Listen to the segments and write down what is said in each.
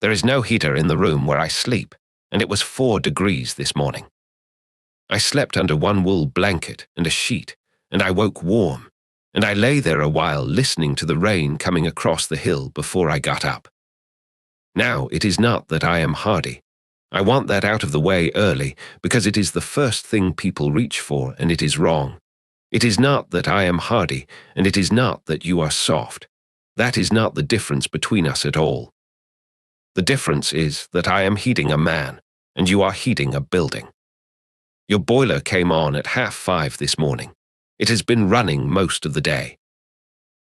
There is no heater in the room where I sleep, and it was 4 degrees this morning. I slept under one wool blanket and a sheet, and I woke warm, and I lay there a while listening to the rain coming across the hill before I got up. Now it is not that I am hardy. I want that out of the way early, because it is the first thing people reach for, and it is wrong. It is not that I am hardy, and it is not that you are soft. That is not the difference between us at all. The difference is that I am heating a man, and you are heating a building. Your boiler came on at 5:30 this morning. It has been running most of the day.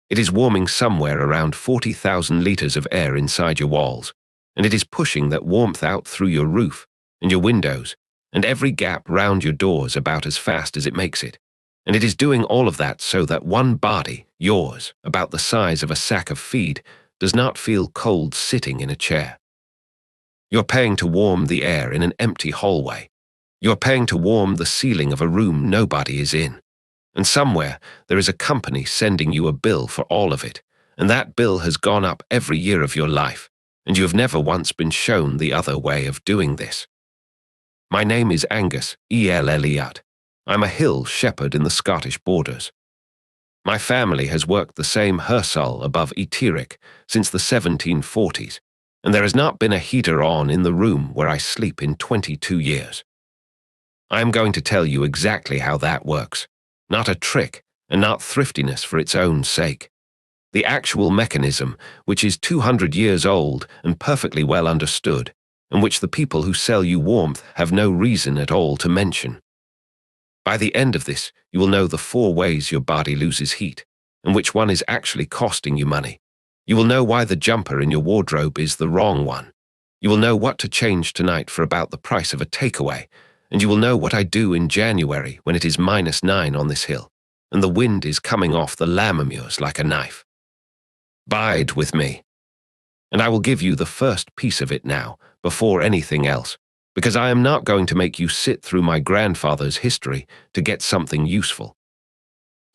It is warming somewhere around 40,000 liters of air inside your walls, and it is pushing that warmth out through your roof and your windows and every gap round your doors about as fast as it makes it. And it is doing all of that so that one body, yours, about the size of a sack of feed, does not feel cold sitting in a chair. You're paying to warm the air in an empty hallway. You're paying to warm the ceiling of a room nobody is in. And somewhere there is a company sending you a bill for all of it, and that bill has gone up every year of your life, and you have never once been shown the other way of doing this. My name is Angus Elliott. I'm a hill shepherd in the Scottish borders. My family has worked the same Hirsal above Etiric since the 1740s, and there has not been a heater on in the room where I sleep in 22 years. I am going to tell you exactly how that works, not a trick and not thriftiness for its own sake. The actual mechanism, which is 200 years old and perfectly well understood, and which the people who sell you warmth have no reason at all to mention. By the end of this, you will know the 4 ways your body loses heat, and which one is actually costing you money. You will know why the jumper in your wardrobe is the wrong one. You will know what to change tonight for about the price of a takeaway, and you will know what I do in January when it is -9 on this hill, and the wind is coming off the Lammermuirs like a knife. Bide with me, and I will give you the first piece of it now, before anything else, because I am not going to make you sit through my grandfather's history to get something useful.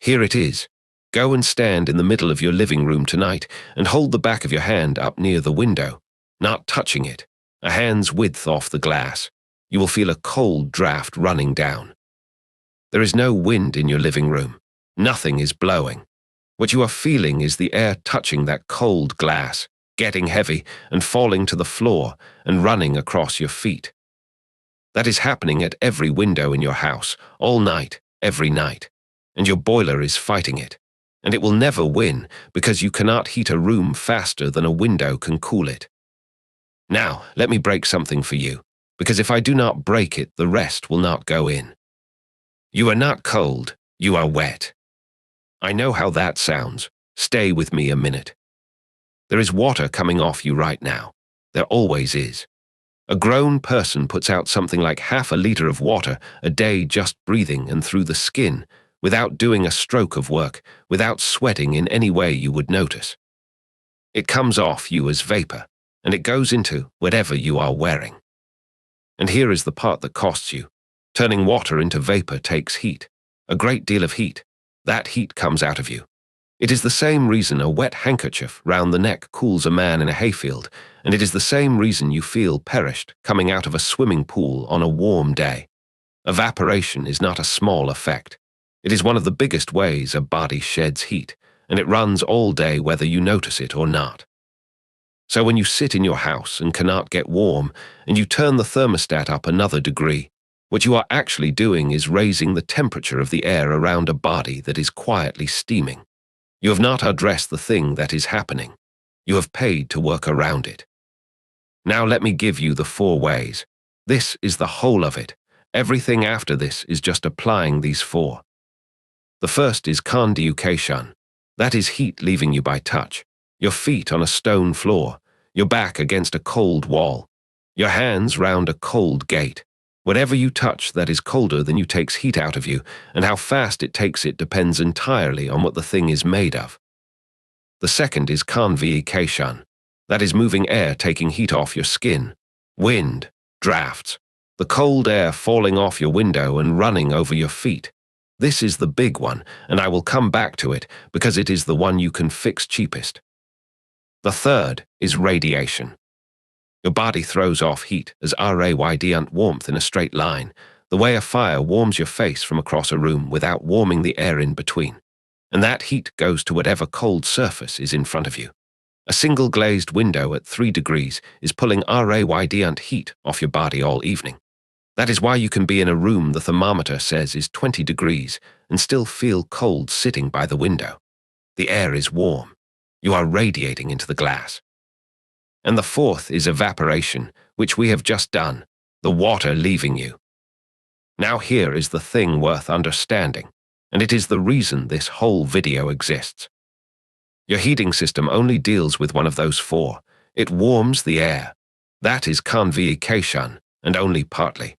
Here it is. Go and stand in the middle of your living room tonight and hold the back of your hand up near the window, not touching it, a hand's width off the glass. You will feel a cold draft running down. There is no wind in your living room. Nothing is blowing. What you are feeling is the air touching that cold glass, getting heavy and falling to the floor and running across your feet. That is happening at every window in your house, all night, every night, and your boiler is fighting it. And it will never win because you cannot heat a room faster than a window can cool it. Now, let me break something for you, because if I do not break it, the rest will not go in. You are not cold, you are wet. I know how that sounds. Stay with me a minute. There is water coming off you right now. There always is. A grown person puts out something like 1/2 liter of water a day just breathing and through the skin, without doing a stroke of work, without sweating in any way you would notice. It comes off you as vapor, and it goes into whatever you are wearing. And here is the part that costs you. Turning water into vapor takes heat, a great deal of heat. That heat comes out of you. It is the same reason a wet handkerchief round the neck cools a man in a hayfield, and it is the same reason you feel perished coming out of a swimming pool on a warm day. Evaporation is not a small effect. It is one of the biggest ways a body sheds heat, and it runs all day whether you notice it or not. So when you sit in your house and cannot get warm, and you turn the thermostat up another degree, what you are actually doing is raising the temperature of the air around a body that is quietly steaming. You have not addressed the thing that is happening. You have paid to work around it. Now let me give you the 4 ways. This is the whole of it. Everything after this is just applying these 4. The first is conducation. That is heat leaving you by touch. Your feet on a stone floor, your back against a cold wall, your hands round a cold gate. Whatever you touch that is colder than you takes heat out of you, and how fast it takes it depends entirely on what the thing is made of. The second is convection. That is moving air taking heat off your skin. Wind, draughts, the cold air falling off your window and running over your feet. This is the big one, and I will come back to it because it is the one you can fix cheapest. The third is radiation. Your body throws off heat as radiant warmth in a straight line, the way a fire warms your face from across a room without warming the air in between. And that heat goes to whatever cold surface is in front of you. A single glazed window at 3 degrees is pulling radiant heat off your body all evening. That is why you can be in a room the thermometer says is 20 degrees and still feel cold sitting by the window. The air is warm. You are radiating into the glass. And the fourth is evaporation, which we have just done, the water leaving you. Now here is the thing worth understanding, and it is the reason this whole video exists. Your heating system only deals with one of those four. It warms the air. That is convection, and only partly.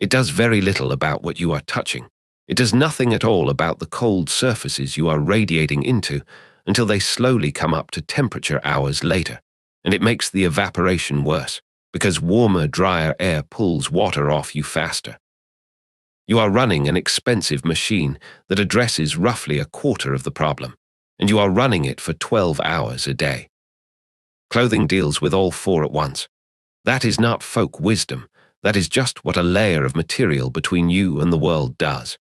It does very little about what you are touching. It does nothing at all about the cold surfaces you are radiating into until they slowly come up to temperature hours later, and it makes the evaporation worse, because warmer, drier air pulls water off you faster. You are running an expensive machine that addresses roughly a quarter of the problem, and you are running it for 12 hours a day. Clothing deals with all four at once. That is not folk wisdom. That is just what a layer of material between you and the world does.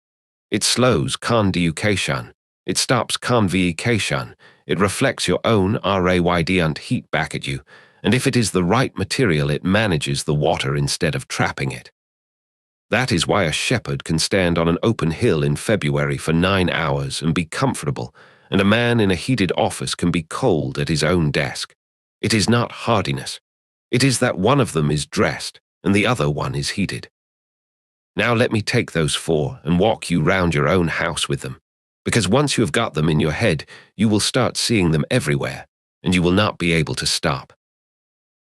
It slows convection. It stops convection. It reflects your own radiant heat back at you, and if it is the right material, it manages the water instead of trapping it. That is why a shepherd can stand on an open hill in February for 9 hours and be comfortable, and a man in a heated office can be cold at his own desk. It is not hardiness. It is that one of them is dressed and the other one is heated. Now let me take those four and walk you round your own house with them, because once you have got them in your head, you will start seeing them everywhere, and you will not be able to stop.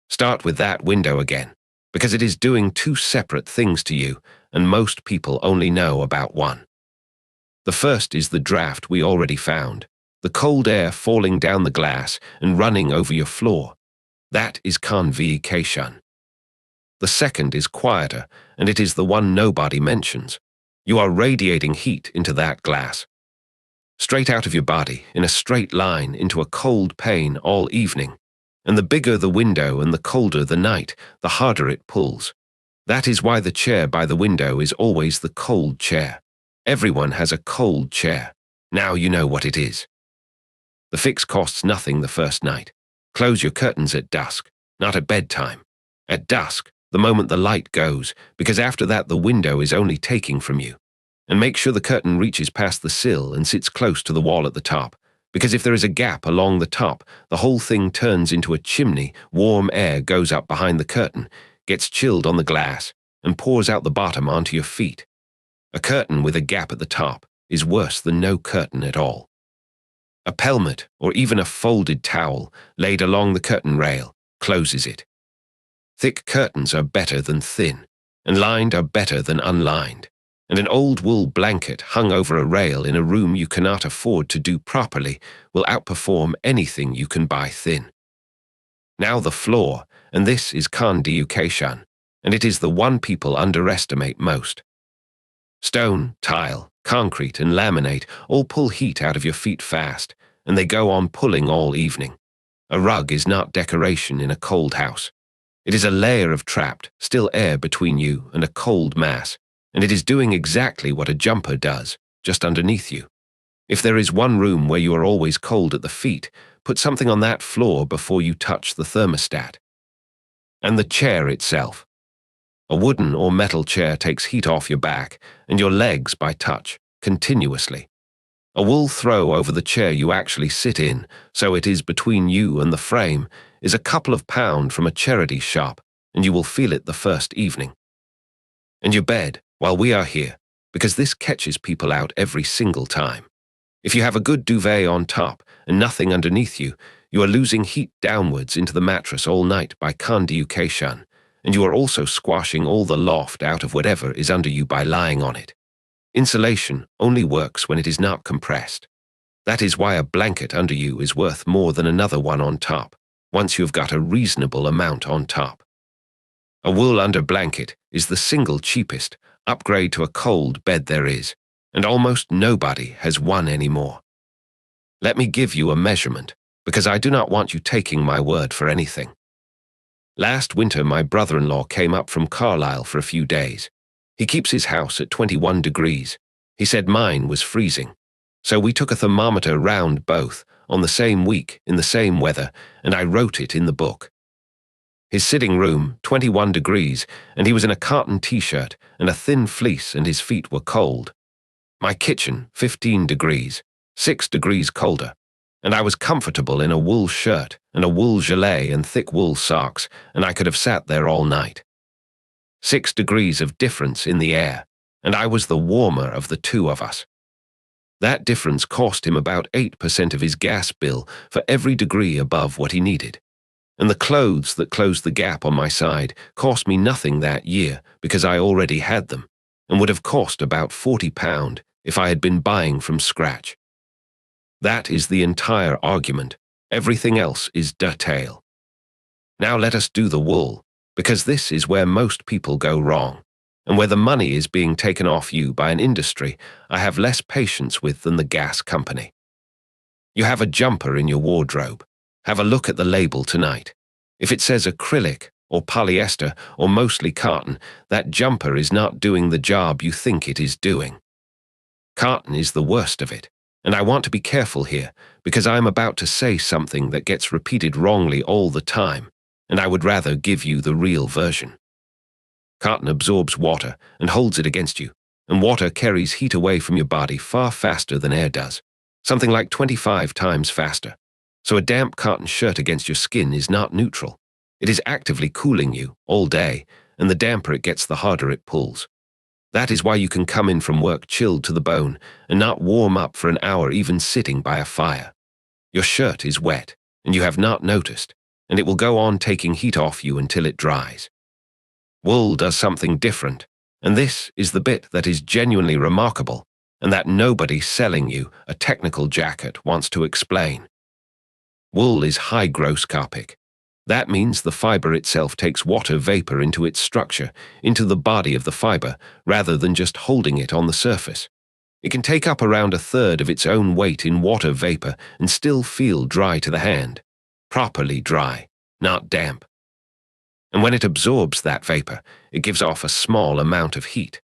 Start with that window again, because it is doing two separate things to you, and most people only know about one. The first is the draft we already found, the cold air falling down the glass and running over your floor. That is convection. The second is quieter, and it is the one nobody mentions. You are radiating heat into that glass. Straight out of your body, in a straight line, into a cold pane all evening. And the bigger the window and the colder the night, the harder it pulls. That is why the chair by the window is always the cold chair. Everyone has a cold chair. Now you know what it is. The fix costs nothing the first night. Close your curtains at dusk, not at bedtime. At dusk, the moment the light goes, because after that the window is only taking from you. And make sure the curtain reaches past the sill and sits close to the wall at the top, because if there is a gap along the top, the whole thing turns into a chimney. Warm air goes up behind the curtain, gets chilled on the glass, and pours out the bottom onto your feet. A curtain with a gap at the top is worse than no curtain at all. A pelmet, or even a folded towel, laid along the curtain rail, closes it. Thick curtains are better than thin, and lined are better than unlined, and an old wool blanket hung over a rail in a room you cannot afford to do properly will outperform anything you can buy thin. Now the floor, and this is convection, and it is the one people underestimate most. Stone, tile, concrete, and laminate all pull heat out of your feet fast, and they go on pulling all evening. A rug is not decoration in a cold house. It is a layer of trapped, still air between you and a cold mass, and it is doing exactly what a jumper does, just underneath you. If there is one room where you are always cold at the feet, put something on that floor before you touch the thermostat. And the chair itself. A wooden or metal chair takes heat off your back and your legs by touch, continuously. A wool throw over the chair you actually sit in, so it is between you and the frame, is a couple of pounds from a charity shop, and you will feel it the first evening. And your bed, while we are here, because this catches people out every single time. If you have a good duvet on top and nothing underneath you, you are losing heat downwards into the mattress all night by convection, and you are also squashing all the loft out of whatever is under you by lying on it. Insulation only works when it is not compressed. That is why a blanket under you is worth more than another one on top, once you have got a reasonable amount on top. A wool under blanket is the single cheapest upgrade to a cold bed there is, and almost nobody has one anymore. Let me give you a measurement, because I do not want you taking my word for anything. Last winter, my brother-in-law came up from Carlisle for a few days. He keeps his house at 21 degrees. He said mine was freezing. So we took a thermometer round both, on the same week, in the same weather, and I wrote it in the book. His sitting room, 21 degrees, and he was in a cotton t-shirt and a thin fleece, and his feet were cold. My kitchen, 15 degrees, 6 degrees colder, and I was comfortable in a wool shirt and a wool gilet and thick wool socks, and I could have sat there all night. 6 degrees of difference in the air, and I was the warmer of the two of us. That difference cost him about 8% of his gas bill for every degree above what he needed. And the clothes that closed the gap on my side cost me nothing that year because I already had them, and would have cost about £40 if I had been buying from scratch. That is the entire argument. Everything else is detail. Now let us do the wool, because this is where most people go wrong, and where the money is being taken off you by an industry I have less patience with than the gas company. You have a jumper in your wardrobe. Have a look at the label tonight. If it says acrylic or polyester or mostly cotton, that jumper is not doing the job you think it is doing. Cotton is the worst of it, and I want to be careful here because I am about to say something that gets repeated wrongly all the time, and I would rather give you the real version. Cotton absorbs water and holds it against you, and water carries heat away from your body far faster than air does, something like 25 times faster. So a damp cotton shirt against your skin is not neutral. It is actively cooling you all day, and the damper it gets, the harder it pulls. That is why you can come in from work chilled to the bone and not warm up for an hour even sitting by a fire. Your shirt is wet, and you have not noticed, and it will go on taking heat off you until it dries. Wool does something different, and this is the bit that is genuinely remarkable, and that nobody selling you a technical jacket wants to explain. Wool is hygroscopic. That means the fiber itself takes water vapor into its structure, into the body of the fiber, rather than just holding it on the surface. It can take up around a third of its own weight in water vapor and still feel dry to the hand. Properly dry, not damp. And when it absorbs that vapor, it gives off a small amount of heat.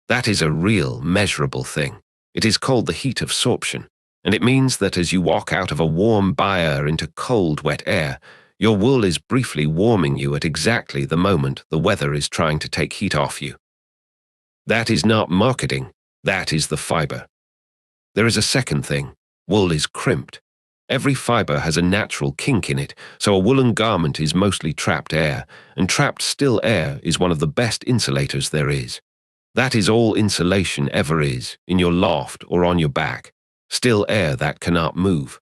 That is a real, measurable thing. It is called the heat absorption, and it means that as you walk out of a warm byre into cold, wet air, your wool is briefly warming you at exactly the moment the weather is trying to take heat off you. That is not marketing, that is the fiber. There is a second thing. Wool is crimped. Every fiber has a natural kink in it, so a woolen garment is mostly trapped air, and trapped still air is one of the best insulators there is. That is all insulation ever is, in your loft or on your back. Still air that cannot move.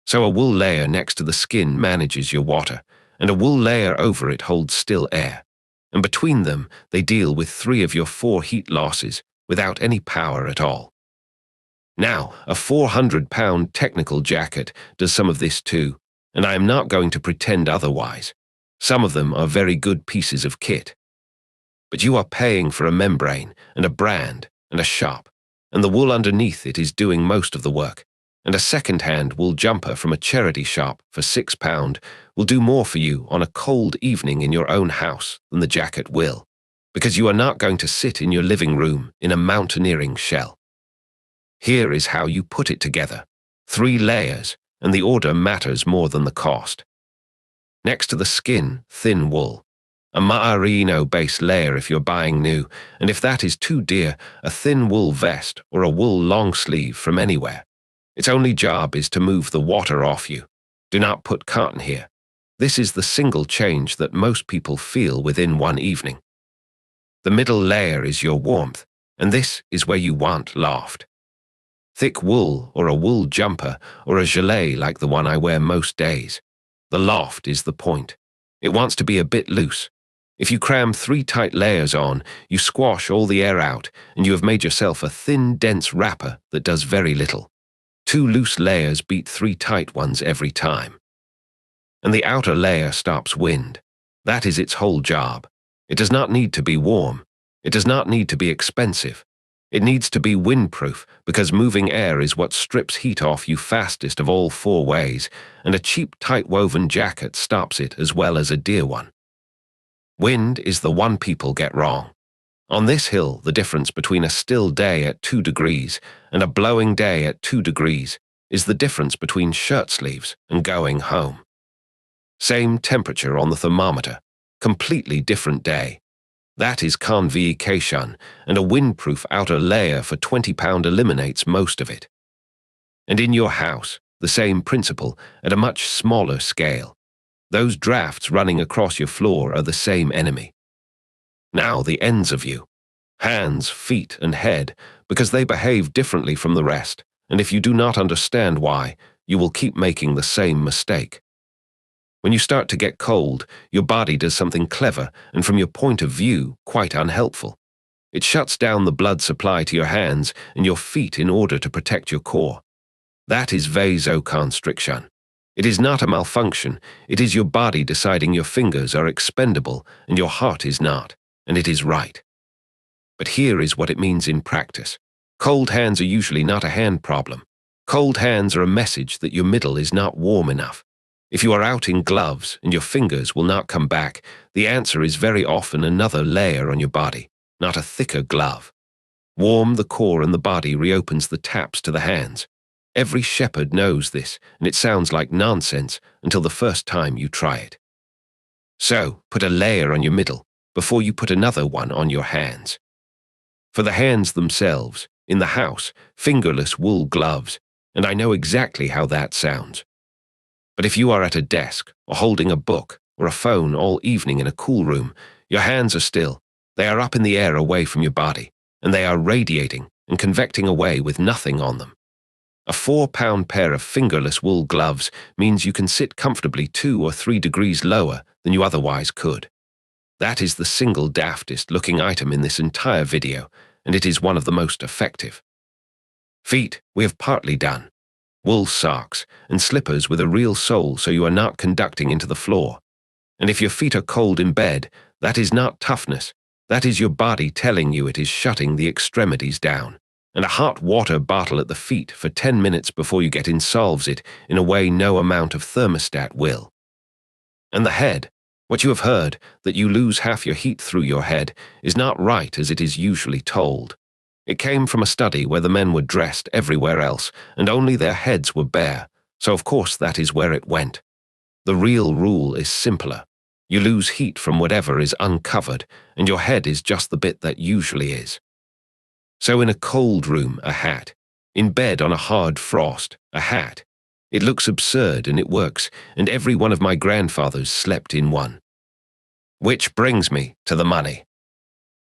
So a wool layer next to the skin manages your water, and a wool layer over it holds still air. And between them, they deal with 3 of your 4 heat losses without any power at all. Now, a £400 technical jacket does some of this too, and I am not going to pretend otherwise. Some of them are very good pieces of kit. But you are paying for a membrane and a brand and a shop, and the wool underneath it is doing most of the work, and a second-hand wool jumper from a charity shop for £6 will do more for you on a cold evening in your own house than the jacket will, because you are not going to sit in your living room in a mountaineering shell. Here is how you put it together. 3 layers, and the order matters more than the cost. Next to the skin, thin wool. A merino base layer if you're buying new, and if that is too dear, a thin wool vest or a wool long sleeve from anywhere. Its only job is to move the water off you. Do not put cotton here. This is the single change that most people feel within one evening. The middle layer is your warmth, and this is where you want loft. Thick wool or a wool jumper or a gilet like the one I wear most days. The loft is the point. It wants to be a bit loose. If you cram 3 tight layers on, you squash all the air out, and you have made yourself a thin, dense wrapper that does very little. 2 loose layers beat 3 tight ones every time. And the outer layer stops wind. That is its whole job. It does not need to be warm. It does not need to be expensive. It needs to be windproof because moving air is what strips heat off you fastest of all four ways, and a cheap tight-woven jacket stops it as well as a dear one. Wind is the one people get wrong. On this hill, the difference between a still day at 2 degrees and a blowing day at 2 degrees is the difference between shirt sleeves and going home. Same temperature on the thermometer, completely different day. That is convection, and a windproof outer layer for £20 eliminates most of it. And in your house, the same principle at a much smaller scale. Those drafts running across your floor are the same enemy. Now the ends of you, hands, feet, and head, because they behave differently from the rest, and if you do not understand why, you will keep making the same mistake. When you start to get cold, your body does something clever and from your point of view, quite unhelpful. It shuts down the blood supply to your hands and your feet in order to protect your core. That is vasoconstriction. It is not a malfunction, it is your body deciding your fingers are expendable and your heart is not, and it is right. But here is what it means in practice. Cold hands are usually not a hand problem. Cold hands are a message that your middle is not warm enough. If you are out in gloves and your fingers will not come back, the answer is very often another layer on your body, not a thicker glove. Warm the core and the body reopens the taps to the hands. Every shepherd knows this, and it sounds like nonsense until the first time you try it. So, put a layer on your middle before you put another one on your hands. For the hands themselves, in the house, fingerless wool gloves, and I know exactly how that sounds. But if you are at a desk, or holding a book, or a phone all evening in a cool room, your hands are still, they are up in the air away from your body, and they are radiating and convecting away with nothing on them. A 4-pound pair of fingerless wool gloves means you can sit comfortably 2 or 3 degrees lower than you otherwise could. That is the single daftest looking item in this entire video, and it is one of the most effective. Feet, we have partly done. Wool socks, and slippers with a real sole so you are not conducting into the floor. And if your feet are cold in bed, that is not toughness, that is your body telling you it is shutting the extremities down. And a hot water bottle at the feet for 10 minutes before you get in solves it in a way no amount of thermostat will. And the head, what you have heard, that you lose half your heat through your head, is not right as it is usually told. It came from a study where the men were dressed everywhere else, and only their heads were bare, so of course that is where it went. The real rule is simpler. You lose heat from whatever is uncovered, and your head is just the bit that usually is. So in a cold room, a hat. In bed on a hard frost, a hat. It looks absurd and it works, and every one of my grandfathers slept in one. Which brings me to the money.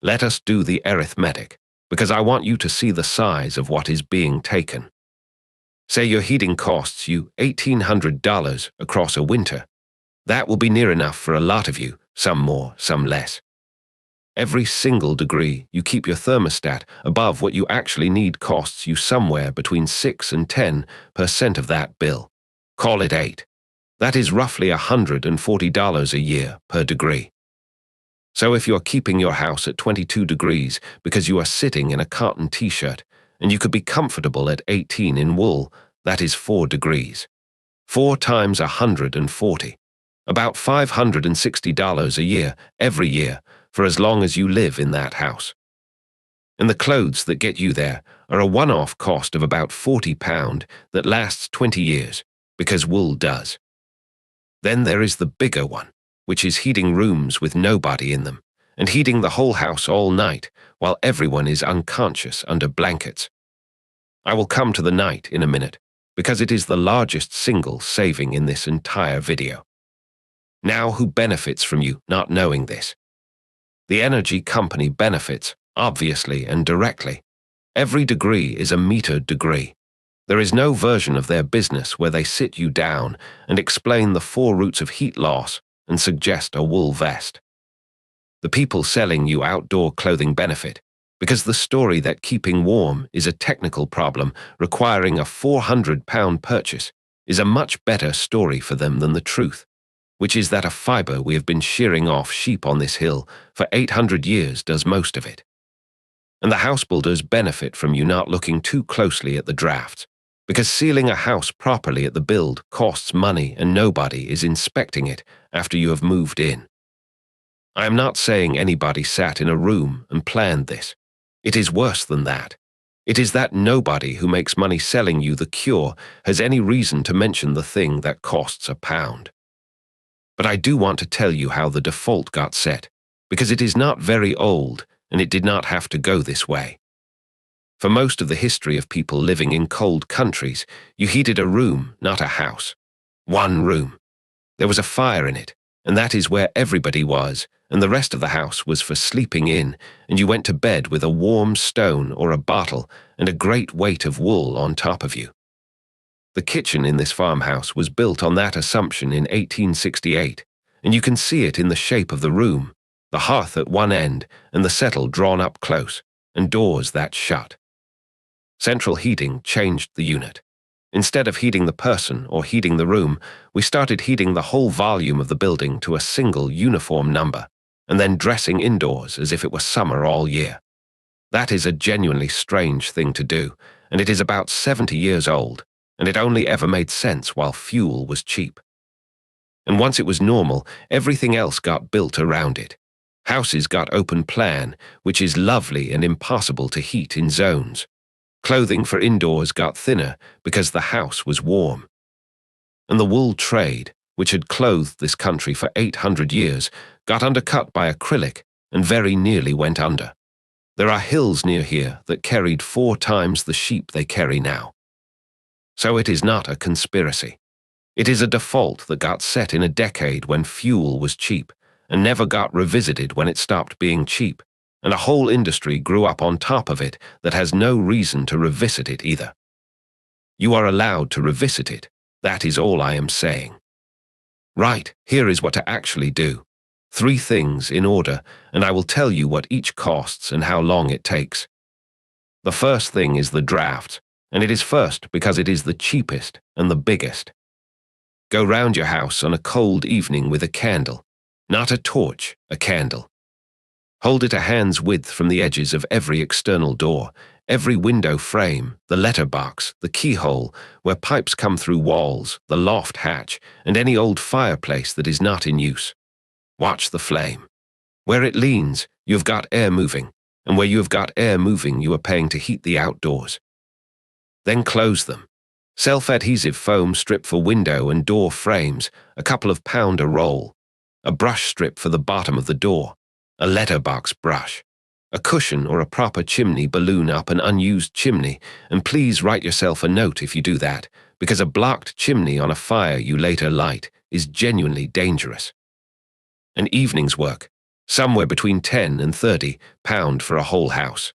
Let us do the arithmetic, because I want you to see the size of what is being taken. Say your heating costs you $1,800 across a winter. That will be near enough for a lot of you, some more, some less. Every single degree you keep your thermostat above what you actually need costs you somewhere between 6 and 10% of that bill. Call it 8. That is roughly $140 a year per degree. So if you are keeping your house at 22 degrees because you are sitting in a cotton t-shirt, and you could be comfortable at 18 in wool, that is 4 degrees. 4 times 140. About $560 a year, every year, for as long as you live in that house. And the clothes that get you there are a one-off cost of about £40 that lasts 20 years, because wool does. Then there is the bigger one, which is heating rooms with nobody in them, and heating the whole house all night while everyone is unconscious under blankets. I will come to the night in a minute, because it is the largest single saving in this entire video. Now who benefits from you not knowing this? The energy company benefits, obviously and directly. Every degree is a metered degree. There is no version of their business where they sit you down and explain the 4 routes of heat loss and suggest a wool vest. The people selling you outdoor clothing benefit, because the story that keeping warm is a technical problem requiring a £400 purchase is a much better story for them than the truth, which is that a fibre we have been shearing off sheep on this hill for 800 years does most of it. And the house builders benefit from you not looking too closely at the drafts, because sealing a house properly at the build costs money and nobody is inspecting it after you have moved in. I am not saying anybody sat in a room and planned this. It is worse than that. It is that nobody who makes money selling you the cure has any reason to mention the thing that costs £1. But I do want to tell you how the default got set, because it is not very old and it did not have to go this way. For most of the history of people living in cold countries, you heated a room, not a house. One room. There was a fire in it, and that is where everybody was, and the rest of the house was for sleeping in, and you went to bed with a warm stone or a bottle and a great weight of wool on top of you. The kitchen in this farmhouse was built on that assumption in 1868, and you can see it in the shape of the room, the hearth at one end and the settle drawn up close, and doors that shut. Central heating changed the unit. Instead of heating the person or heating the room, we started heating the whole volume of the building to a single uniform number, and then dressing indoors as if it were summer all year. That is a genuinely strange thing to do, and it is about 70 years old, and it only ever made sense while fuel was cheap. And once it was normal, everything else got built around it. Houses got open plan, which is lovely and impossible to heat in zones. Clothing for indoors got thinner because the house was warm. And the wool trade, which had clothed this country for 800 years, got undercut by acrylic and very nearly went under. There are hills near here that carried 4 times the sheep they carry now. So it is not a conspiracy. It is a default that got set in a decade when fuel was cheap and never got revisited when it stopped being cheap, and a whole industry grew up on top of it that has no reason to revisit it either. You are allowed to revisit it. That is all I am saying. Right, here is what to actually do. 3 things in order, and I will tell you what each costs and how long it takes. The first thing is the draughts, and it is first because it is the cheapest and the biggest. Go round your house on a cold evening with a candle, not a torch, a candle. Hold it a hand's width from the edges of every external door, every window frame, the letterbox, the keyhole, where pipes come through walls, the loft hatch, and any old fireplace that is not in use. Watch the flame. Where it leans, you have got air moving, and where you have got air moving, you are paying to heat the outdoors. Then close them. Self-adhesive foam strip for window and door frames, a couple of pound a roll, a brush strip for the bottom of the door, a letterbox brush, a cushion or a proper chimney balloon up an unused chimney, and please write yourself a note if you do that, because a blocked chimney on a fire you later light is genuinely dangerous. An evening's work, somewhere between 10 and 30 pound for a whole house.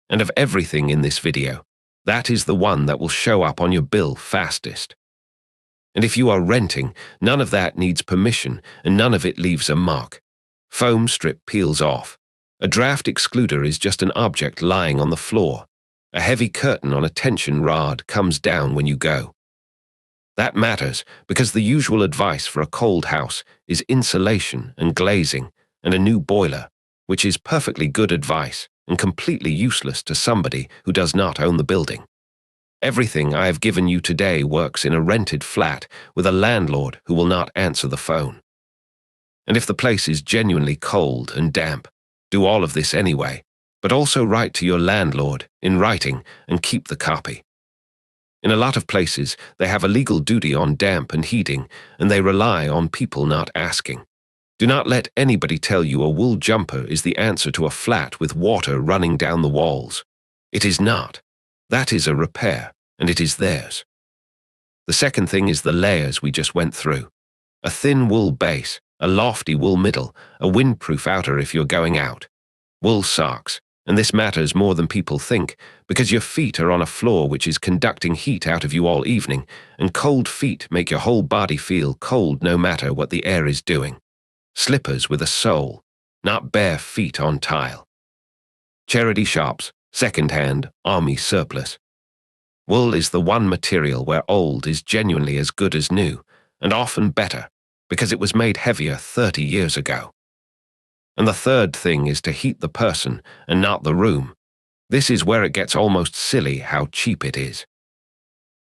And of everything in this video, that is the one that will show up on your bill fastest. And if you are renting, none of that needs permission and none of it leaves a mark. Foam strip peels off. A draft excluder is just an object lying on the floor. A heavy curtain on a tension rod comes down when you go. That matters because the usual advice for a cold house is insulation and glazing and a new boiler, which is perfectly good advice and completely useless to somebody who does not own the building. Everything I have given you today works in a rented flat with a landlord who will not answer the phone. And if the place is genuinely cold and damp, do all of this anyway, but also write to your landlord in writing and keep the copy. In a lot of places, they have a legal duty on damp and heating, and they rely on people not asking. Do not let anybody tell you a wool jumper is the answer to a flat with water running down the walls. It is not. That is a repair, and it is theirs. The second thing is the layers we just went through. A thin wool base, a lofty wool middle, a windproof outer if you're going out. Wool socks, and this matters more than people think, because your feet are on a floor which is conducting heat out of you all evening, and cold feet make your whole body feel cold no matter what the air is doing. Slippers with a sole, not bare feet on tile. Charity shops, second-hand, army surplus. Wool is the one material where old is genuinely as good as new, and often better, because it was made heavier 30 years ago. And the third thing is to heat the person and not the room. This is where it gets almost silly how cheap it is.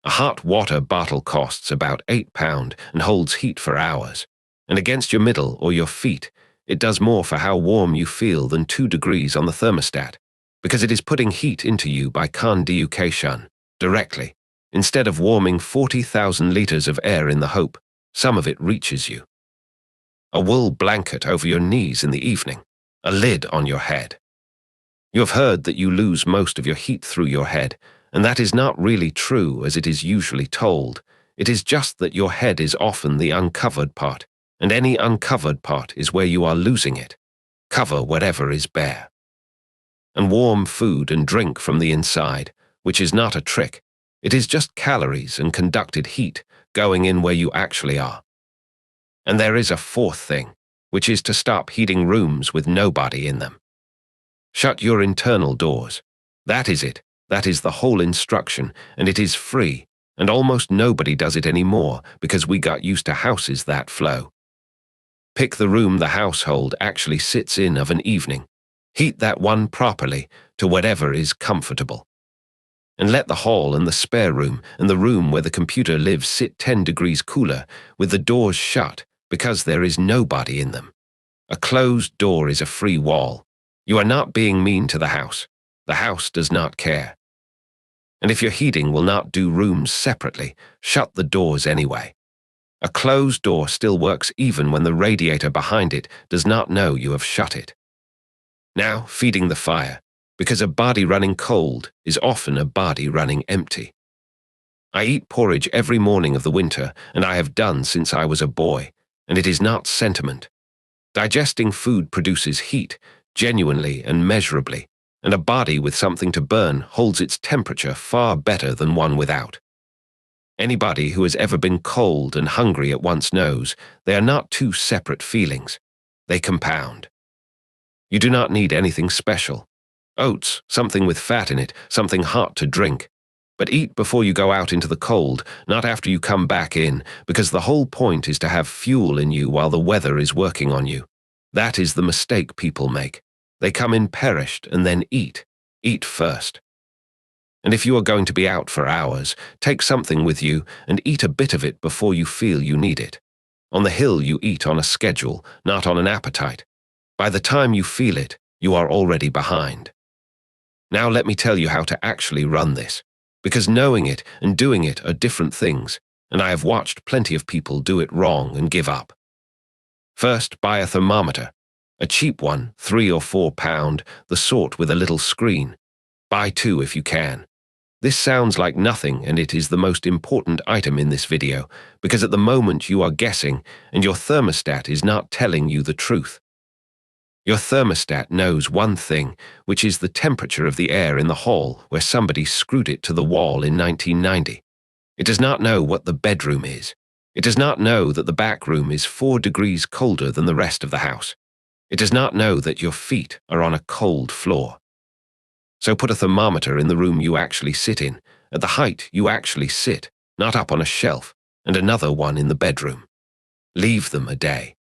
A hot water bottle costs about £8 and holds heat for hours. And against your middle or your feet, it does more for how warm you feel than 2 degrees on the thermostat, because it is putting heat into you by conduction, directly, instead of warming 40,000 litres of air in the hope some of it reaches you. A wool blanket over your knees in the evening, a lid on your head. You have heard that you lose most of your heat through your head, and that is not really true as it is usually told. It is just that your head is often the uncovered part, and any uncovered part is where you are losing it. Cover whatever is bare. And warm food and drink from the inside, which is not a trick. It is just calories and conducted heat going in where you actually are. And there is a fourth thing, which is to stop heating rooms with nobody in them. Shut your internal doors. That is it. That is the whole instruction, and it is free, and almost nobody does it anymore because we got used to houses that flow. Pick the room the household actually sits in of an evening. Heat that one properly to whatever is comfortable. And let the hall and the spare room and the room where the computer lives sit 10 degrees cooler with the doors shut because there is nobody in them. A closed door is a free wall. You are not being mean to the house. The house does not care. And if your heating will not do rooms separately, shut the doors anyway. A closed door still works even when the radiator behind it does not know you have shut it. Now, feeding the fire, because a body running cold is often a body running empty. I eat porridge every morning of the winter, and I have done since I was a boy, and it is not sentiment. Digesting food produces heat, genuinely and measurably, and a body with something to burn holds its temperature far better than one without. Anybody who has ever been cold and hungry at once knows they are not two separate feelings. They compound. You do not need anything special. Oats, something with fat in it, something hot to drink. But eat before you go out into the cold, not after you come back in, because the whole point is to have fuel in you while the weather is working on you. That is the mistake people make. They come in perished and then eat. Eat first. And if you are going to be out for hours, take something with you and eat a bit of it before you feel you need it. On the hill you eat on a schedule, not on an appetite. By the time you feel it, you are already behind. Now let me tell you how to actually run this, because knowing it and doing it are different things, and I have watched plenty of people do it wrong and give up. First, buy a thermometer. A cheap one, £3 or £4, the sort with a little screen. Buy 2 if you can. This sounds like nothing, and it is the most important item in this video, because at the moment you are guessing, and your thermostat is not telling you the truth. Your thermostat knows one thing, which is the temperature of the air in the hall where somebody screwed it to the wall in 1990. It does not know what the bedroom is. It does not know that the back room is 4 degrees colder than the rest of the house. It does not know that your feet are on a cold floor. So put a thermometer in the room you actually sit in, at the height you actually sit, not up on a shelf, and another one in the bedroom. Leave them a day.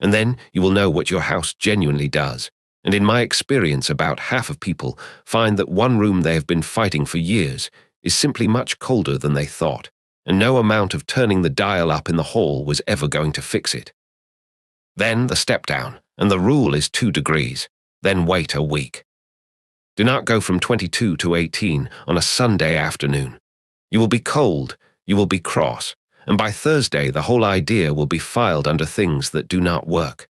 And then you will know what your house genuinely does. And in my experience, about half of people find that one room they have been fighting for years is simply much colder than they thought, and no amount of turning the dial up in the hall was ever going to fix it. Then the step down, and the rule is 2 degrees. Then wait a week. Do not go from 22 to 18 on a Sunday afternoon. You will be cold, you will be cross, and by Thursday the whole idea will be filed under things that do not work.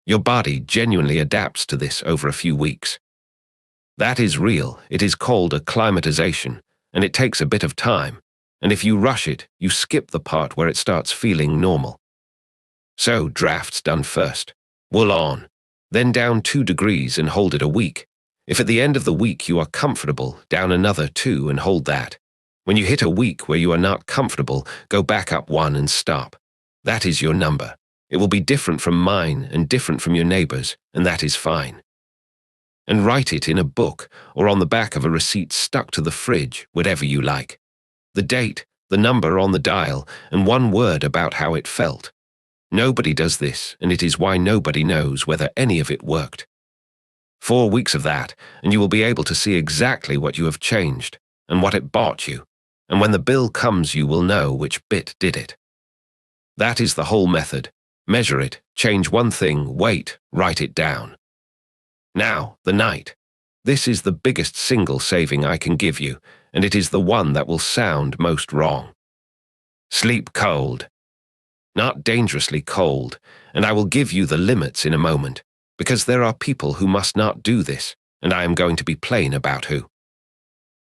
Your body genuinely adapts to this over a few weeks. That is real. It is called acclimatization, and it takes a bit of time, and if you rush it, you skip the part where it starts feeling normal. So, drafts done first. Wool on. Then down 2 degrees and hold it a week. If at the end of the week you are comfortable, down another 2 and hold that. When you hit a week where you are not comfortable, go back up 1 and stop. That is your number. It will be different from mine and different from your neighbor's, and that is fine. And write it in a book or on the back of a receipt stuck to the fridge, whatever you like. The date, the number on the dial, and 1 word about how it felt. Nobody does this, and it is why nobody knows whether any of it worked. 4 weeks of that, and you will be able to see exactly what you have changed, and what it bought you, and when the bill comes you will know which bit did it. That is the whole method. Measure it, change one thing, wait, write it down. Now, the night. This is the biggest single saving I can give you, and it is the one that will sound most wrong. Sleep cold. Not dangerously cold, and I will give you the limits in a moment, because there are people who must not do this, and I am going to be plain about who.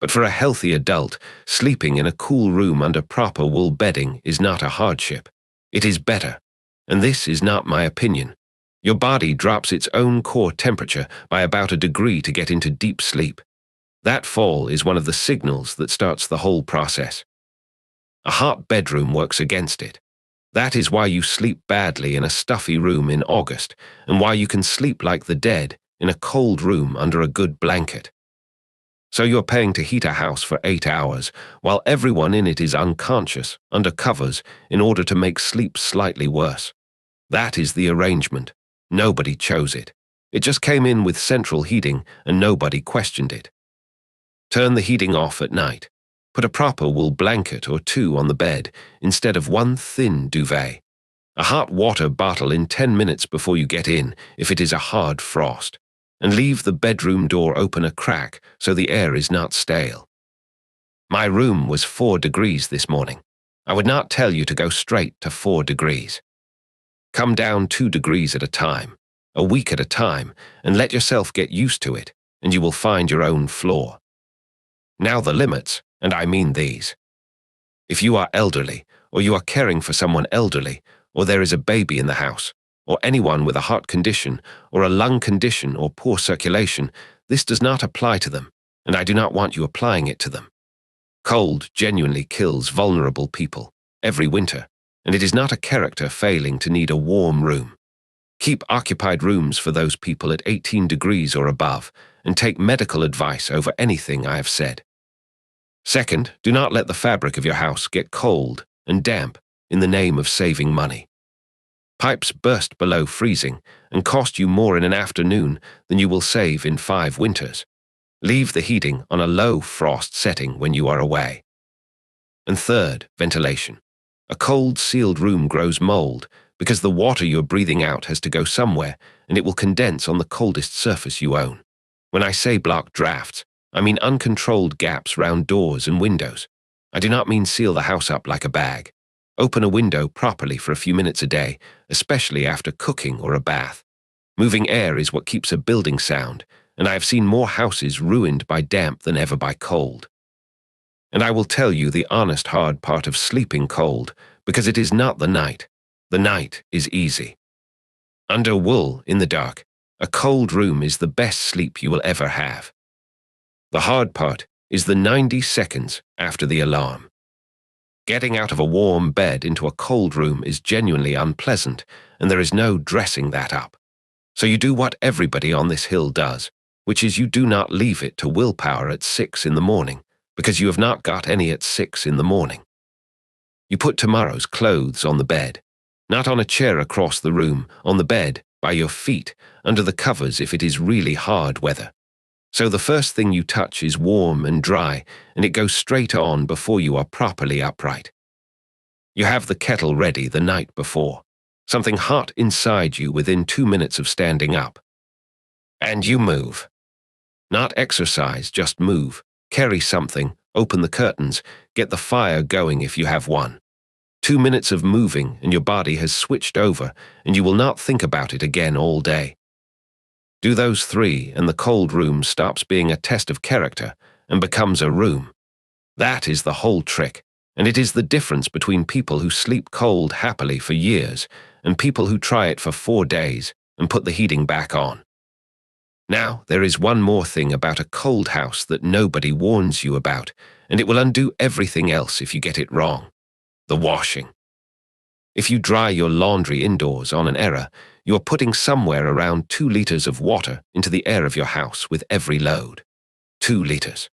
But for a healthy adult, sleeping in a cool room under proper wool bedding is not a hardship. It is better, and this is not my opinion. Your body drops its own core temperature by about 1 degree to get into deep sleep. That fall is one of the signals that starts the whole process. A hot bedroom works against it. That is why you sleep badly in a stuffy room in August, and why you can sleep like the dead in a cold room under a good blanket. So you're paying to heat a house for 8 hours, while everyone in it is unconscious, under covers, in order to make sleep slightly worse. That is the arrangement. Nobody chose it. It just came in with central heating, and nobody questioned it. Turn the heating off at night. Put a proper wool blanket or 2 on the bed, instead of one thin duvet. A hot water bottle in 10 minutes before you get in, if it is a hard frost. And leave the bedroom door open a crack so the air is not stale. My room was 4 degrees this morning. I would not tell you to go straight to 4 degrees. Come down 2 degrees at a time, a week at a time, and let yourself get used to it, and you will find your own floor. Now the limits, and I mean these. If you are elderly, or you are caring for someone elderly, or there is a baby in the house, or anyone with a heart condition, or a lung condition, or poor circulation, this does not apply to them, and I do not want you applying it to them. Cold genuinely kills vulnerable people, every winter, and it is not a character failing to need a warm room. Keep occupied rooms for those people at 18 degrees or above, and take medical advice over anything I have said. Second, do not let the fabric of your house get cold and damp in the name of saving money. Pipes burst below freezing and cost you more in an afternoon than you will save in 5 winters. Leave the heating on a low frost setting when you are away. And third, ventilation. A cold, sealed room grows mold because the water you're breathing out has to go somewhere, and it will condense on the coldest surface you own. When I say block drafts, I mean uncontrolled gaps round doors and windows. I do not mean seal the house up like a bag. Open a window properly for a few minutes a day, especially after cooking or a bath. Moving air is what keeps a building sound, and I have seen more houses ruined by damp than ever by cold. And I will tell you the honest hard part of sleeping cold, because it is not the night. The night is easy. Under wool, in the dark, a cold room is the best sleep you will ever have. The hard part is the 90 seconds after the alarm. Getting out of a warm bed into a cold room is genuinely unpleasant, and there is no dressing that up. So you do what everybody on this hill does, which is you do not leave it to willpower at 6 in the morning, because you have not got any at 6 in the morning. You put tomorrow's clothes on the bed, not on a chair across the room, on the bed, by your feet, under the covers if it is really hard weather. So the first thing you touch is warm and dry, and it goes straight on before you are properly upright. You have the kettle ready the night before, something hot inside you within 2 minutes of standing up. And you move. Not exercise, just move. Carry something, open the curtains, get the fire going if you have one. 2 minutes of moving and your body has switched over, and you will not think about it again all day. Do those 3 and the cold room stops being a test of character and becomes a room. That is the whole trick, and it is the difference between people who sleep cold happily for years and people who try it for 4 days and put the heating back on. Now, there is one more thing about a cold house that nobody warns you about, and it will undo everything else if you get it wrong. The washing. If you dry your laundry indoors on an error, you are putting somewhere around 2 liters of water into the air of your house with every load. 2 liters.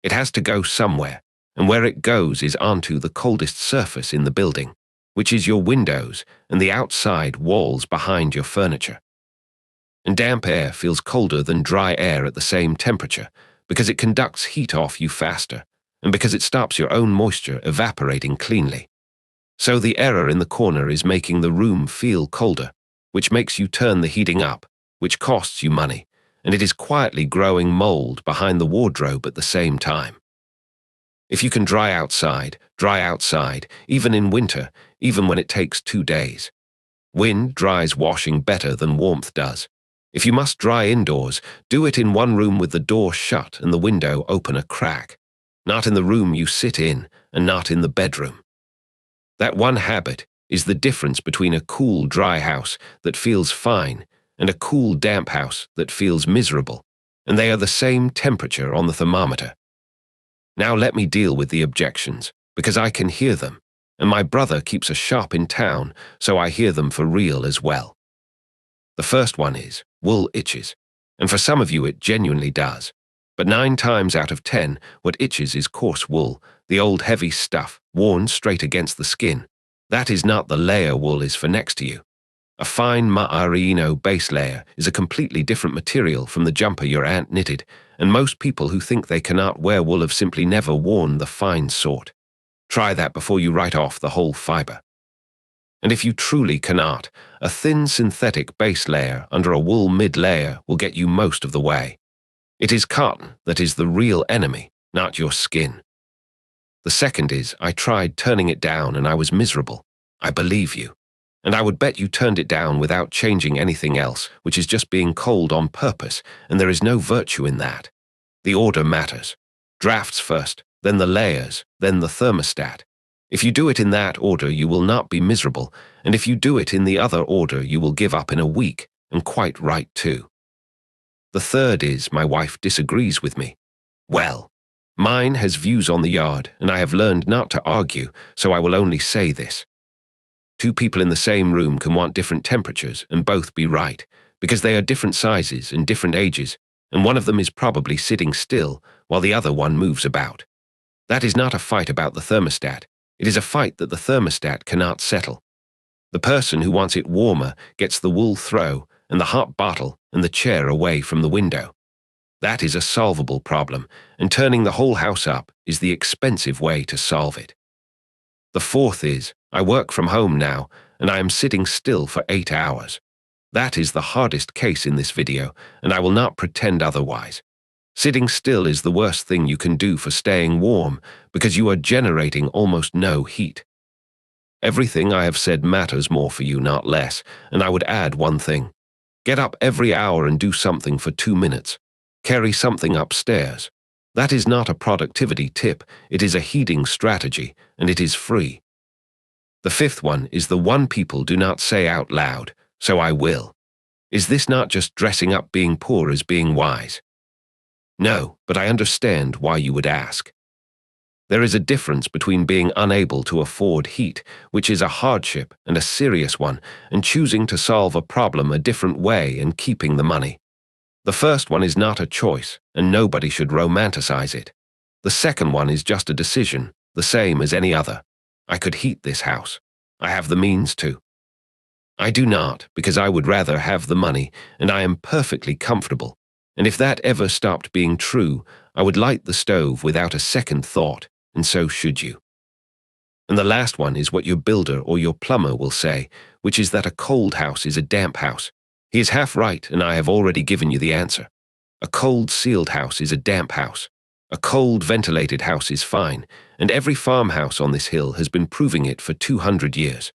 It has to go somewhere, and where it goes is onto the coldest surface in the building, which is your windows and the outside walls behind your furniture. And damp air feels colder than dry air at the same temperature because it conducts heat off you faster and because it stops your own moisture evaporating cleanly. So the error in the corner is making the room feel colder, which makes you turn the heating up, which costs you money, and it is quietly growing mold behind the wardrobe at the same time. If you can dry outside, even in winter, even when it takes 2 days. Wind dries washing better than warmth does. If you must dry indoors, do it in one room with the door shut and the window open a crack, not in the room you sit in and not in the bedroom. That one habit is the difference between a cool, dry house that feels fine and a cool, damp house that feels miserable, and they are the same temperature on the thermometer. Now let me deal with the objections, because I can hear them, and my brother keeps a shop in town, so I hear them for real as well. The first one is, wool itches, and for some of you it genuinely does. But 9 times out of 10, what itches is coarse wool, the old heavy stuff, worn straight against the skin. That is not the layer wool is for next to you. A fine merino base layer is a completely different material from the jumper your aunt knitted, and most people who think they cannot wear wool have simply never worn the fine sort. Try that before you write off the whole fiber. And if you truly cannot, a thin synthetic base layer under a wool mid-layer will get you most of the way. It is cotton that is the real enemy, not your skin. The second is, I tried turning it down and I was miserable. I believe you. And I would bet you turned it down without changing anything else, which is just being cold on purpose, and there is no virtue in that. The order matters. Drafts first, then the layers, then the thermostat. If you do it in that order, you will not be miserable, and if you do it in the other order, you will give up in a week, and quite right too. The third is, my wife disagrees with me. Well, mine has views on the yard, and I have learned not to argue, so I will only say this. 2 people in the same room can want different temperatures and both be right, because they are different sizes and different ages, and one of them is probably sitting still while the other one moves about. That is not a fight about the thermostat. It is a fight that the thermostat cannot settle. The person who wants it warmer gets the wool throw and the hot bottle and the chair away from the window. That is a solvable problem, and turning the whole house up is the expensive way to solve it. The fourth is, I work from home now, and I am sitting still for 8 hours. That is the hardest case in this video, and I will not pretend otherwise. Sitting still is the worst thing you can do for staying warm, because you are generating almost no heat. Everything I have said matters more for you, not less, and I would add one thing. Get up every hour and do something for 2 minutes. Carry something upstairs. That is not a productivity tip, it is a heating strategy, and it is free. The fifth one is the one people do not say out loud, so I will. Is this not just dressing up being poor as being wise? No, but I understand why you would ask. There is a difference between being unable to afford heat, which is a hardship and a serious one, and choosing to solve a problem a different way and keeping the money. The first one is not a choice, and nobody should romanticize it. The second one is just a decision, the same as any other. I could heat this house. I have the means to. I do not, because I would rather have the money, and I am perfectly comfortable. And if that ever stopped being true, I would light the stove without a second thought, and so should you. And the last one is what your builder or your plumber will say, which is that a cold house is a damp house. He is half right, and I have already given you the answer. A cold sealed house is a damp house. A cold ventilated house is fine, and every farmhouse on this hill has been proving it for 200 years.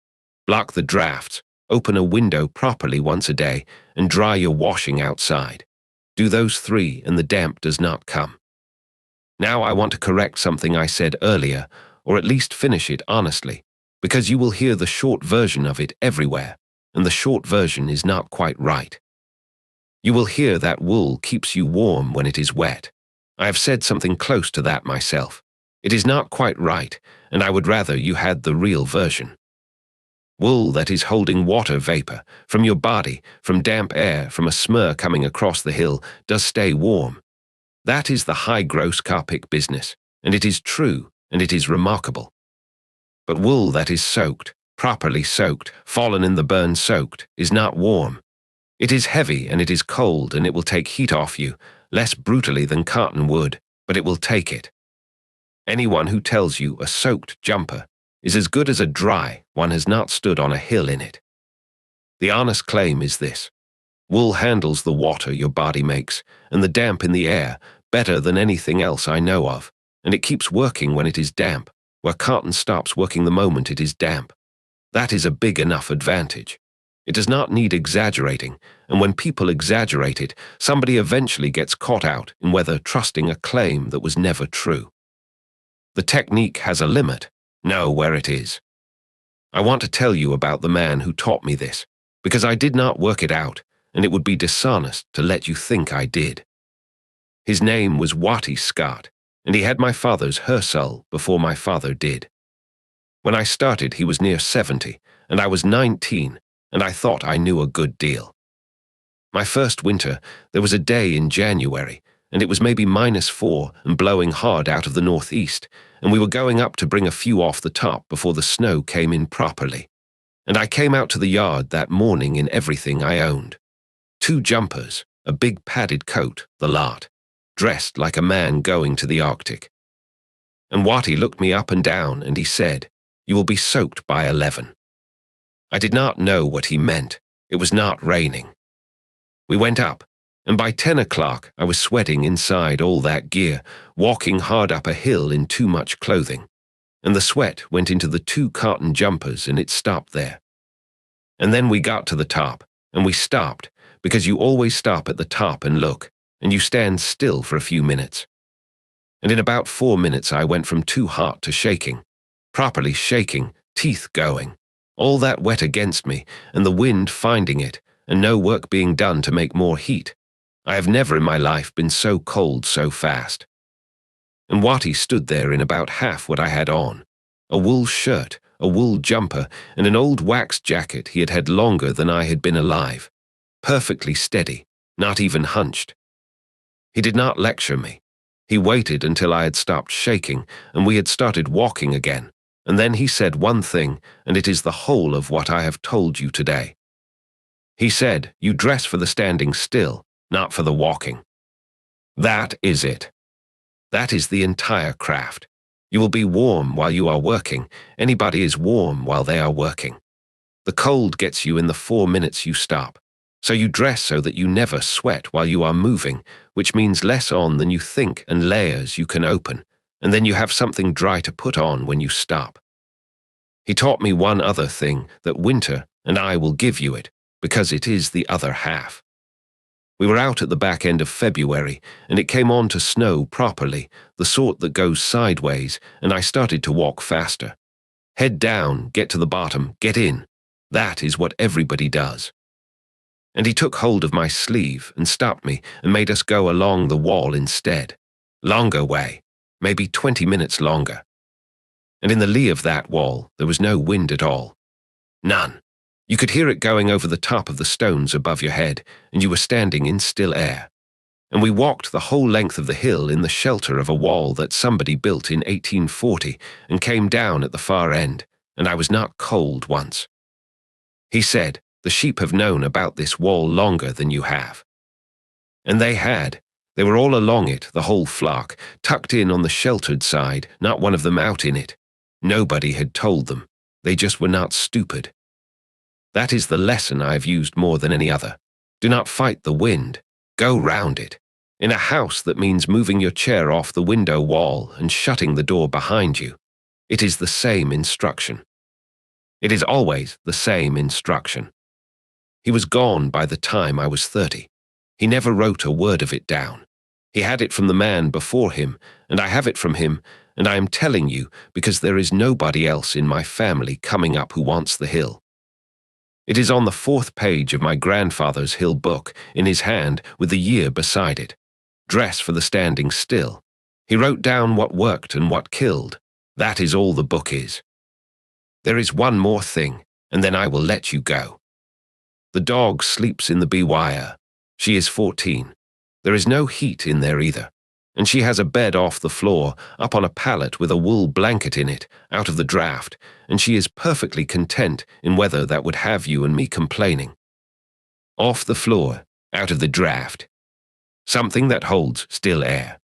Block the drafts, open a window properly once a day, and dry your washing outside. Do those 3 and the damp does not come. Now I want to correct something I said earlier, or at least finish it honestly, because you will hear the short version of it everywhere, and the short version is not quite right. You will hear that wool keeps you warm when it is wet. I have said something close to that myself. It is not quite right, and I would rather you had the real version. Wool that is holding water vapor from your body, from damp air, from a smur coming across the hill, does stay warm. That is the high gross carpet business, and it is true, and it is remarkable. But wool that is soaked, properly soaked, fallen in the burn soaked, is not warm. It is heavy and it is cold and it will take heat off you, less brutally than cotton would, but it will take it. Anyone who tells you a soaked jumper is as good as a dry one has not stood on a hill in it. The honest claim is this: wool handles the water your body makes and the damp in the air better than anything else I know of, and it keeps working when it is damp, where cotton stops working the moment it is damp. That is a big enough advantage. It does not need exaggerating, and when people exaggerate it, somebody eventually gets caught out in whether trusting a claim that was never true. The technique has a limit. Know where it is. I want to tell you about the man who taught me this, because I did not work it out, and it would be dishonest to let you think I did. His name was Watty Scott, and he had my father's Hersal before my father did. When I started, he was near 70, and I was 19, and I thought I knew a good deal. My first winter, there was a day in January, and it was maybe -4 and blowing hard out of the northeast, and we were going up to bring a few off the top before the snow came in properly. And I came out to the yard that morning in everything I owned. 2 jumpers, a big padded coat, the lot, dressed like a man going to the Arctic. And Watty looked me up and down and he said, "You will be soaked by 11. I did not know what he meant. It was not raining. We went up, and by 10 o'clock I was sweating inside all that gear, walking hard up a hill in too much clothing, and the sweat went into the 2 cotton jumpers and it stopped there. And then we got to the top, and we stopped, because you always stop at the top and look, and you stand still for a few minutes. And in about 4 minutes I went from too hot to shaking, properly shaking, teeth going, all that wet against me, and the wind finding it, and no work being done to make more heat. I have never in my life been so cold so fast. And Watty stood there in about half what I had on, a wool shirt, a wool jumper, and an old wax jacket he had had longer than I had been alive, perfectly steady, not even hunched. He did not lecture me. He waited until I had stopped shaking and we had started walking again, and then he said one thing, and it is the whole of what I have told you today. He said, "You dress for the standing still, not for the walking." That is it. That is the entire craft. You will be warm while you are working. Anybody is warm while they are working. The cold gets you in the 4 minutes you stop. So you dress so that you never sweat while you are moving, which means less on than you think and layers you can open, and then you have something dry to put on when you stop. He taught me one other thing, that winter, and I will give you it, because it is the other half. We were out at the back end of February, and it came on to snow properly, the sort that goes sideways, and I started to walk faster. Head down, get to the bottom, get in. That is what everybody does. And he took hold of my sleeve and stopped me and made us go along the wall instead. Longer way, maybe 20 minutes longer. And in the lee of that wall, there was no wind at all. None. You could hear it going over the top of the stones above your head, and you were standing in still air. And we walked the whole length of the hill in the shelter of a wall that somebody built in 1840 and came down at the far end, and I was not cold once. He said, "The sheep have known about this wall longer than you have." And they had. They were all along it, the whole flock, tucked in on the sheltered side, not one of them out in it. Nobody had told them. They just were not stupid. That is the lesson I have used more than any other. Do not fight the wind. Go round it. In a house, that means moving your chair off the window wall and shutting the door behind you. It is the same instruction. It is always the same instruction. He was gone by the time I was 30. He never wrote a word of it down. He had it from the man before him, and I have it from him, and I am telling you because there is nobody else in my family coming up who wants the hill. It is on the 4th page of my grandfather's hill book, in his hand, with the year beside it. Dress for the standing still. He wrote down what worked and what killed. That is all the book is. There is one more thing, and then I will let you go. The dog sleeps in the bee wire. She is 14. There is no heat in there either. And she has a bed off the floor, up on a pallet with a wool blanket in it, out of the draft, and she is perfectly content in weather that would have you and me complaining. Off the floor, out of the draft. Something that holds still air.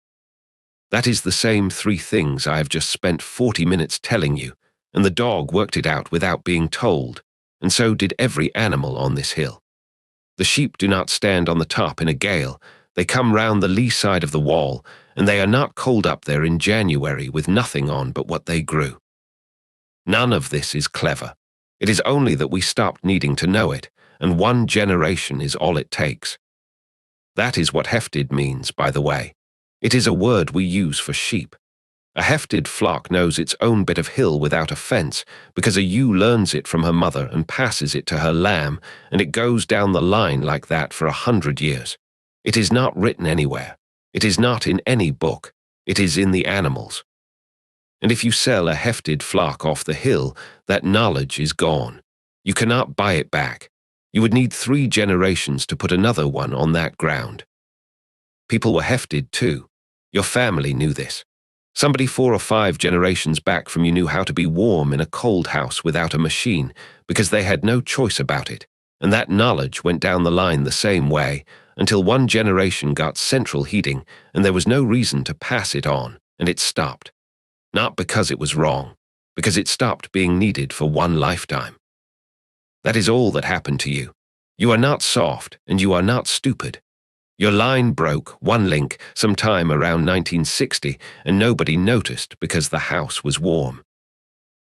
That is the same three things I have just spent 40 minutes telling you, and the dog worked it out without being told, and so did every animal on this hill. The sheep do not stand on the top in a gale. They come round the lee side of the wall, and they are not cold up there in January with nothing on but what they grew. None of this is clever. It is only that we stopped needing to know it, and 1 generation is all it takes. That is what hefted means, by the way. It is a word we use for sheep. A hefted flock knows its own bit of hill without a fence, because a ewe learns it from her mother and passes it to her lamb, and it goes down the line like that for 100 years. It is not written anywhere. It is not in any book. It is in the animals. And if you sell a hefted flock off the hill, that knowledge is gone. You cannot buy it back. You would need 3 generations to put another one on that ground. People were hefted too. Your family knew this. Somebody 4 or 5 generations back from you knew how to be warm in a cold house without a machine, because they had no choice about it, and that knowledge went down the line the same way, until 1 generation got central heating, and there was no reason to pass it on, and it stopped. Not because it was wrong, because it stopped being needed for 1 lifetime. That is all that happened to you. You are not soft, and you are not stupid. Your line broke, 1 link, sometime around 1960, and nobody noticed because the house was warm.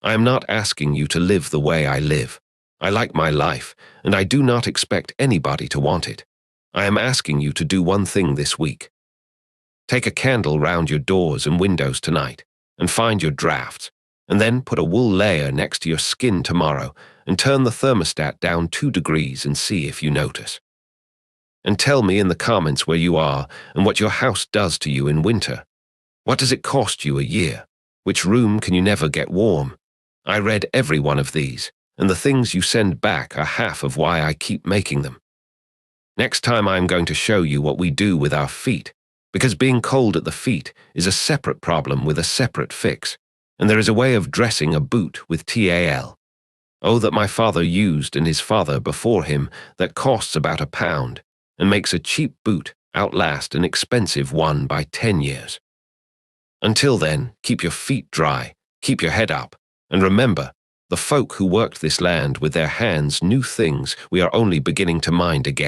I am not asking you to live the way I live. I like my life, and I do not expect anybody to want it. I am asking you to do 1 thing this week. Take a candle round your doors and windows tonight, and find your draughts, and then put a wool layer next to your skin tomorrow, and turn the thermostat down 2 degrees and see if you notice. And tell me in the comments where you are and what your house does to you in winter. What does it cost you a year? Which room can you never get warm? I read every one of these, and the things you send back are half of why I keep making them. Next time I am going to show you what we do with our feet, because being cold at the feet is a separate problem with a separate fix, and there is a way of dressing a boot with TAL. Oh, that my father used and his father before him, that costs about £1, and makes a cheap boot outlast an expensive one by 10 years. Until then, keep your feet dry, keep your head up, and remember, the folk who worked this land with their hands knew things we are only beginning to mind again.